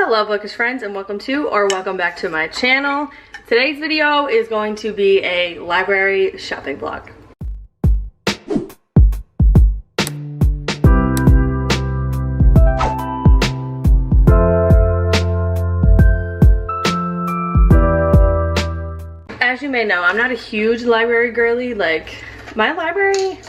Hello Bookish friends, and welcome to or welcome back to my channel. Today's video is going to be a library shopping vlog. As you may know, I'm not a huge library girly. Like, my library,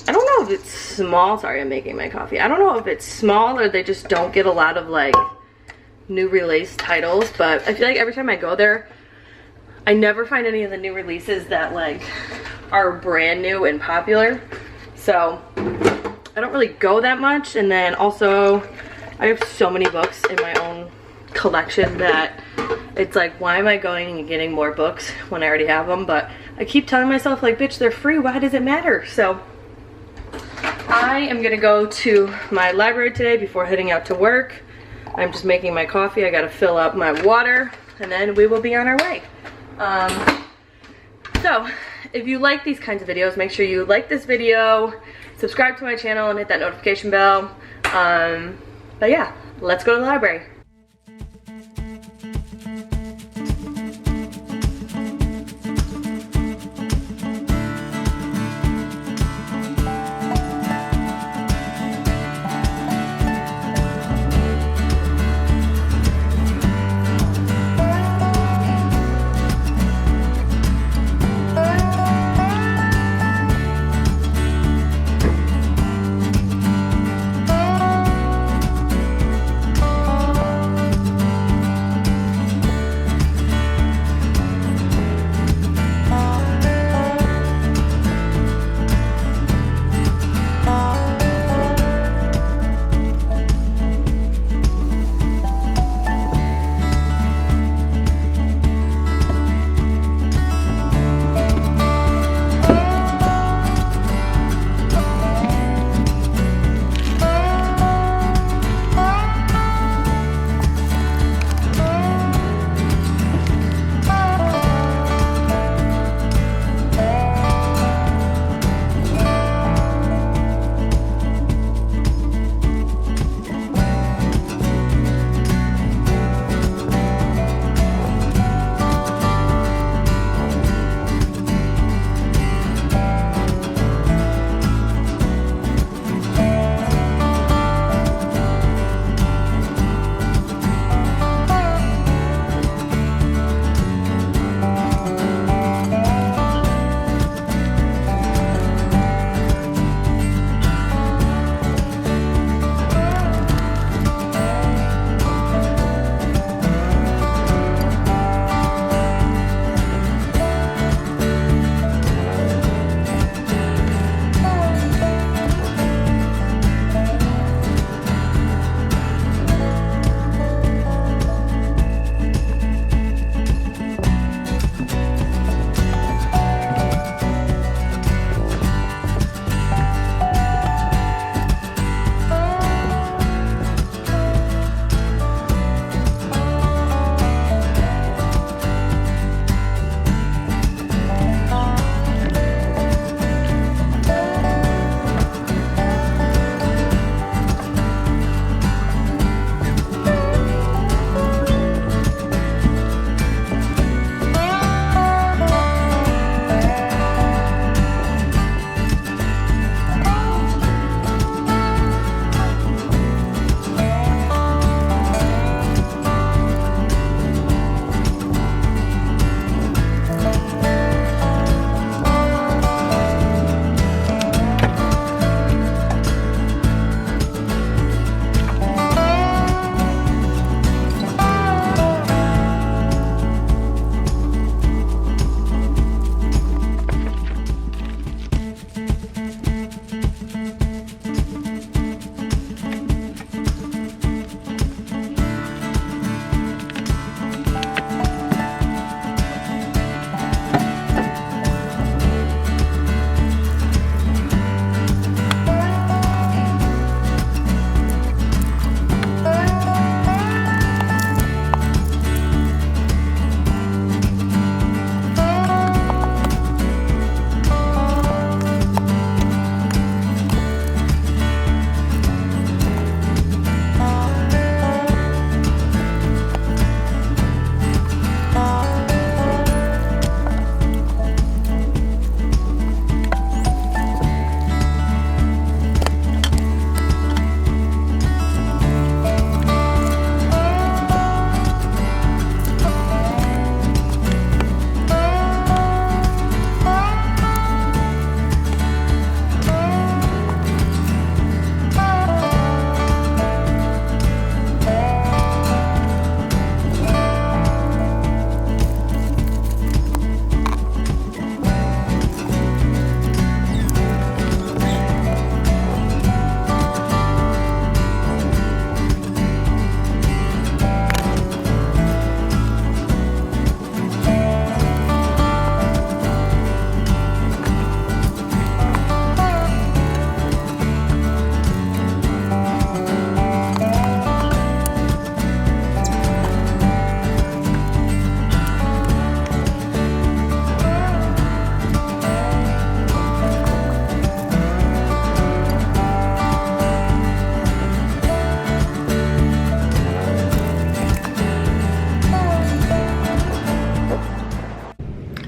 I don't know if it's small. Sorry, I'm making my coffee. I don't know if it's small or they just don't get a lot of like new release titles, but I feel like every time I go there, I never find any of the new releases that like are brand new and popular. So I don't really go that much. And then also I have so many books in my own collection that it's like, why am I going and getting more books when I already have them? But I keep telling myself like, bitch, they're free, why does it matter? So I am gonna go to my library today before heading out to work. I'm just making my coffee. I gotta fill up my water and then we will be on our way. So if you like these kinds of videos, make sure you like this video, subscribe to my channel, and hit that notification bell. But yeah, let's go to the library.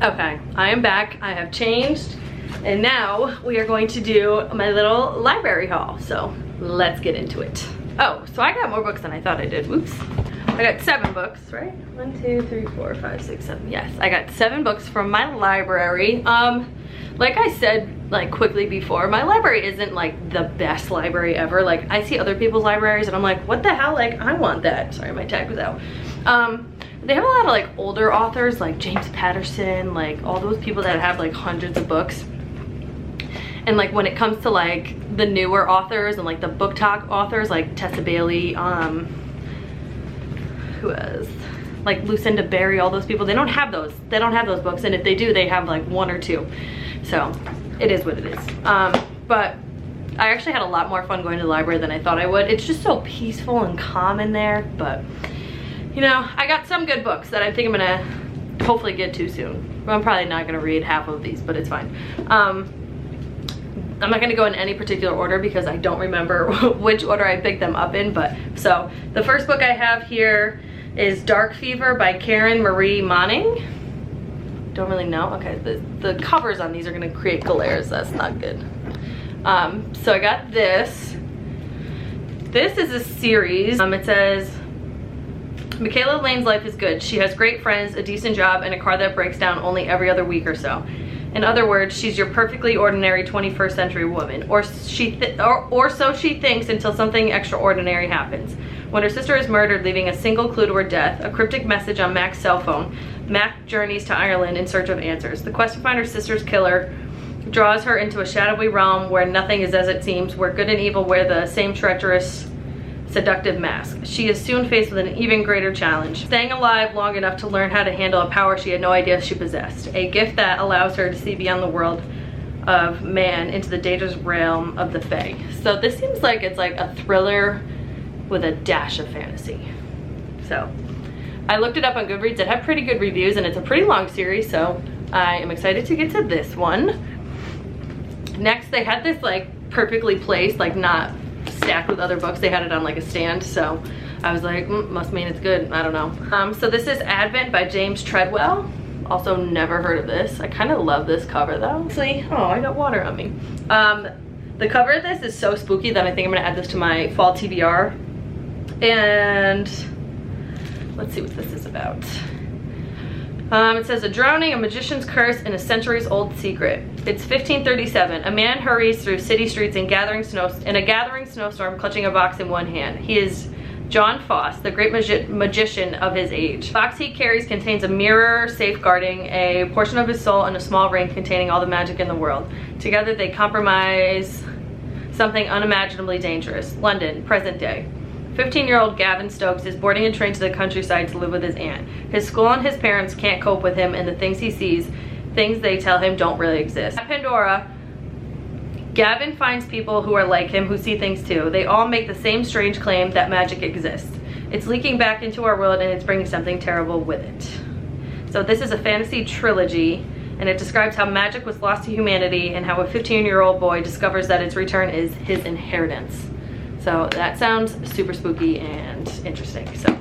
Okay, I am back. I have changed, and now we are going to do my little library haul. So let's get into it. Oh, so I got more books than I thought I did. Whoops. I got 7 books, right? 1, 2, 3, 4, 5, 6, 7. Yes, I got 7 books from my library. Like I said, like quickly before, my library isn't like the best library ever. Like I see other people's libraries and I'm like, what the hell? Like I want that. Sorry, my tag was out. They have a lot of like older authors like James Patterson, like all those people that have like hundreds of books. And like when it comes to like the newer authors and like the book talk authors like Tessa Bailey, who is like Lucinda Berry, all those people, they don't have those books, and if they do, they have like 1 or 2. So it is what it is. But I actually had a lot more fun going to the library than I thought I would. It's just so peaceful and calm in there. But you know, I got some good books that I think I'm gonna hopefully get to soon. I'm probably not gonna read half of these, but it's fine. I'm not gonna go in any particular order because I don't remember which order I picked them up in. But so the first book I have here is Darkfever by Karen Marie Moning. Don't really know. Okay, the covers on these are gonna create glares. That's not good. So I got this. This is a series. It says, Michaela Lane's life is good. She has great friends, a decent job, and a car that breaks down only every other week or so. In other words, she's your perfectly ordinary 21st century woman, or so she thinks until something extraordinary happens. When her sister is murdered, leaving a single clue to her death, a cryptic message on Mac's cell phone, Mac journeys to Ireland in search of answers. The quest to find her sister's killer draws her into a shadowy realm where nothing is as it seems, where good and evil wear the same treacherous, seductive mask. She is soon faced with an even greater challenge, staying alive long enough to learn how to handle a power she had no idea she possessed, a gift that allows her to see beyond the world of man into the dangerous realm of the Fae. So this seems like it's like a thriller with a dash of fantasy. So I looked it up on Goodreads. It had pretty good reviews and it's a pretty long series, so I am excited to get to this one. Next, they had this like perfectly placed, like not stacked with other books. They had it on like a stand, so I was like, must mean it's good. I don't know. So this is Advent by James Treadwell. Also never heard of this. I kind of love this cover though. See, oh, I got water on me. The cover of this is so spooky that I think I'm gonna add this to my fall TBR. And let's see what this is about. It says, a drowning, a magician's curse, and a centuries-old secret. It's 1537. A man hurries through city streets in a gathering snowstorm, clutching a box in one hand. He is John Foss, the great magician of his age. The box he carries contains a mirror safeguarding a portion of his soul and a small ring containing all the magic in the world. Together they compromise something unimaginably dangerous. London, present day. 15-year-old Gavin Stokes is boarding a train to the countryside to live with his aunt. His school and his parents can't cope with him and the things he sees, things they tell him don't really exist. At Pandora, Gavin finds people who are like him, who see things too. They all make the same strange claim that magic exists. It's leaking back into our world and it's bringing something terrible with it. So this is a fantasy trilogy, and it describes how magic was lost to humanity and how a 15-year-old boy discovers that its return is his inheritance. So that sounds super spooky and interesting. So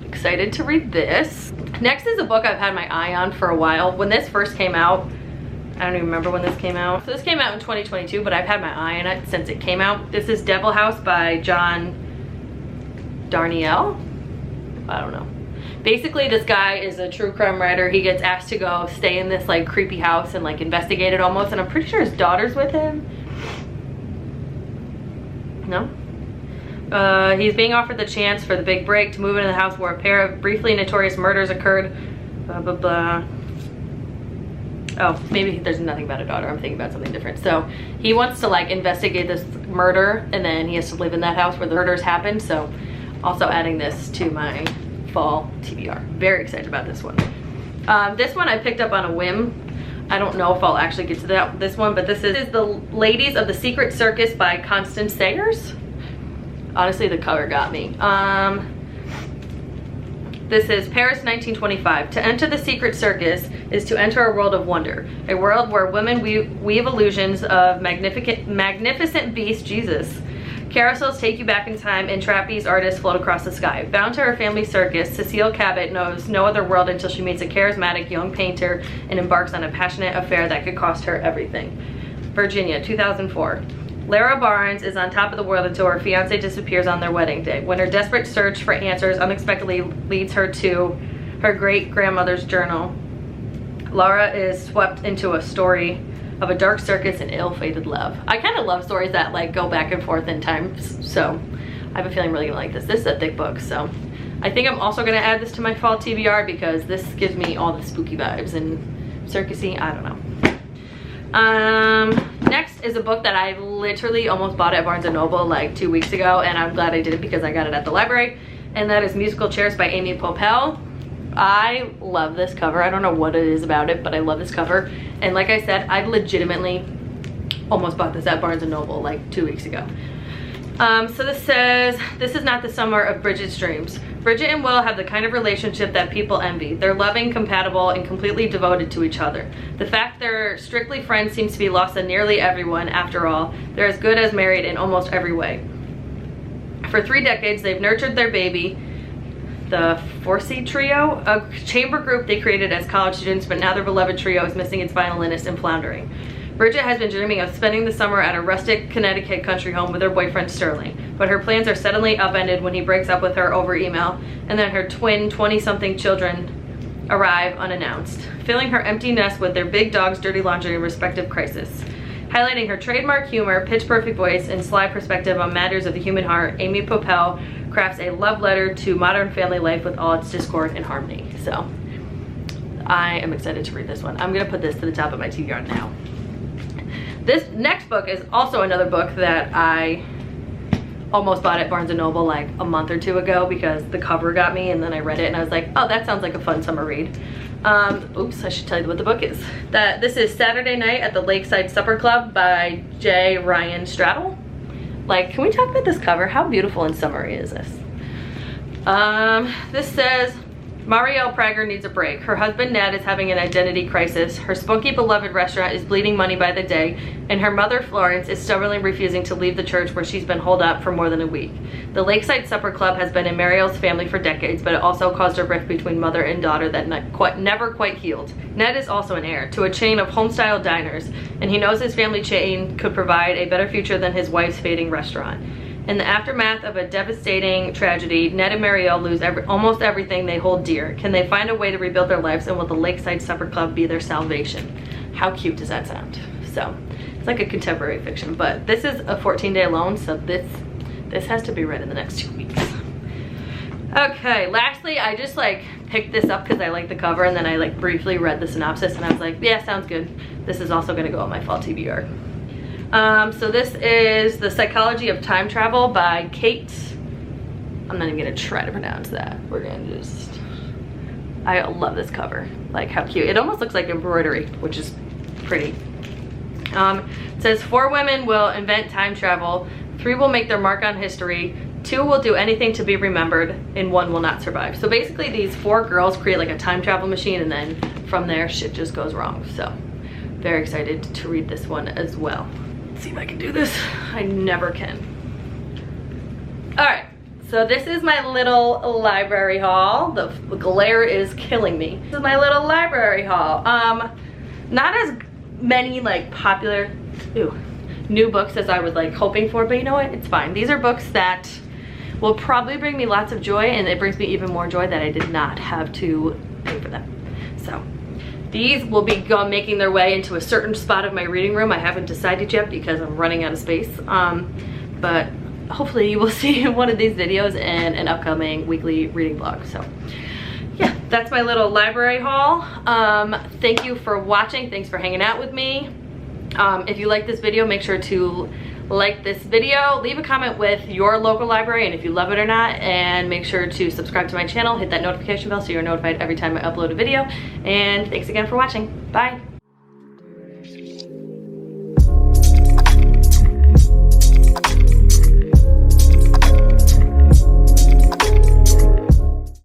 excited to read this. Next is a book I've had my eye on for a while. When this first came out, I don't even remember when this came out. So this came out in 2022, but I've had my eye on it since it came out. This is Devil House by John Darnielle. I don't know. Basically, this guy is a true crime writer. He gets asked to go stay in this like creepy house and like investigate it almost, and I'm pretty sure his daughter's with him. No? He's being offered the chance for the big break to move into the house where a pair of briefly notorious murders occurred. Blah, blah, blah. Oh, maybe there's nothing about a daughter. I'm thinking about something different. So he wants to like investigate this murder, and then he has to live in that house where the murders happened. So also adding this to my fall TBR. Very excited about this one. This one I picked up on a whim. I don't know if I'll actually get to this one, but this is The Ladies of the Secret Circus by Constance Sayers. Honestly, the cover got me. This is Paris 1925. To enter the secret circus is to enter a world of wonder. A world where women weave illusions of magnificent beasts, Jesus, Carousels take you back in time and trapeze artists float across the sky. Bound to her family's circus, Cecile Cabot knows no other world until she meets a charismatic young painter and embarks on a passionate affair that could cost her everything. Virginia, 2004. Lara Barnes is on top of the world until her fiance disappears on their wedding day. When her desperate search for answers unexpectedly leads her to her great-grandmother's journal, Lara is swept into a story of a dark circus and ill-fated love. I kind of love stories that like go back and forth in time, so I have a feeling I'm really gonna like this. This is a thick book, so I think I'm also gonna add this to my fall TBR because this gives me all the spooky vibes and circusy, I don't know. Next is a book that I literally almost bought at Barnes & Noble like 2 weeks ago, and I'm glad I did it because I got it at the library, and that is Musical Chairs by Amy Poeppel. I love this cover. I don't know what it is about it, but I love this cover. And like I said, I legitimately almost bought this at Barnes & Noble like 2 weeks ago. So this says, this is not the summer of Bridget's dreams. Bridget and Will have the kind of relationship that people envy. They're loving, compatible, and completely devoted to each other. The fact they're strictly friends seems to be lost on nearly everyone. After all, they're as good as married in almost every way. For 3 decades, they've nurtured their baby, the Forsey Trio, a chamber group they created as college students, but now their beloved trio is missing its violinist and floundering. Bridget has been dreaming of spending the summer at a rustic Connecticut country home with her boyfriend Sterling, but her plans are suddenly upended when he breaks up with her over email, and then her twin 20-something children arrive unannounced, filling her empty nest with their big dog's dirty laundry and respective crisis. Highlighting her trademark humor, pitch-perfect voice, and sly perspective on matters of the human heart, Amy Poeppel crafts a love letter to modern family life with all its discord and harmony. So, I am excited to read this one. I'm gonna put this to the top of my TBR now. This next book is also another book that I almost bought at Barnes & Noble like a month or 2 ago because the cover got me, and then I read it and I was like, oh, that sounds like a fun summer read. Oops, I should tell you what the book is. This is Saturday Night at the Lakeside Supper Club by J. Ryan Stradal. Like, can we talk about this cover? How beautiful and summery is this? This says, Marielle Prager needs a break. Her husband Ned is having an identity crisis. Her spunky beloved restaurant is bleeding money by the day, and her mother Florence is stubbornly refusing to leave the church where she's been holed up for more than a week. The Lakeside Supper Club has been in Marielle's family for decades, but it also caused a rift between mother and daughter that never quite healed. Ned is also an heir to a chain of home-style diners, and he knows his family chain could provide a better future than his wife's fading restaurant. In the aftermath of a devastating tragedy, Ned and Marielle lose almost everything they hold dear. Can they find a way to rebuild their lives, and will the Lakeside Supper Club be their salvation? How cute does that sound? So, it's like a contemporary fiction, but this is a 14-day loan, so this has to be read in the next 2 weeks. Okay, lastly, I just like picked this up because I like the cover, and then I like briefly read the synopsis and I was like, yeah, sounds good. This is also gonna go on my fall TBR. So this is The Psychology of Time Travel by Kate. I'm not even gonna try to pronounce that. We're gonna just, I love this cover. Like, how cute. It almost looks like embroidery, which is pretty. It says 4 women will invent time travel, 3 will make their mark on history, 2 will do anything to be remembered, and 1 will not survive. So basically these 4 girls create like a time travel machine, and then from there shit just goes wrong. So very excited to read this one as well. Let's see if I can do this. I never can. All right, so this is my little library haul. The glare is killing me. This is my little library haul. Not as many like popular new books as I was like hoping for, but you know what, it's fine. These are books that will probably bring me lots of joy, and it brings me even more joy that I did not have to pay for them. So these will be making their way into a certain spot of my reading room. I haven't decided yet because I'm running out of space, but hopefully you will see one of these videos in an upcoming weekly reading vlog. So yeah, that's my little library haul. Thank you for watching. Thanks for hanging out with me. If you like this video, make sure to like this video, leave a comment with your local library and if you love it or not, and make sure to subscribe to my channel, hit that notification bell so you're notified every time I upload a video. And thanks again for watching. Bye.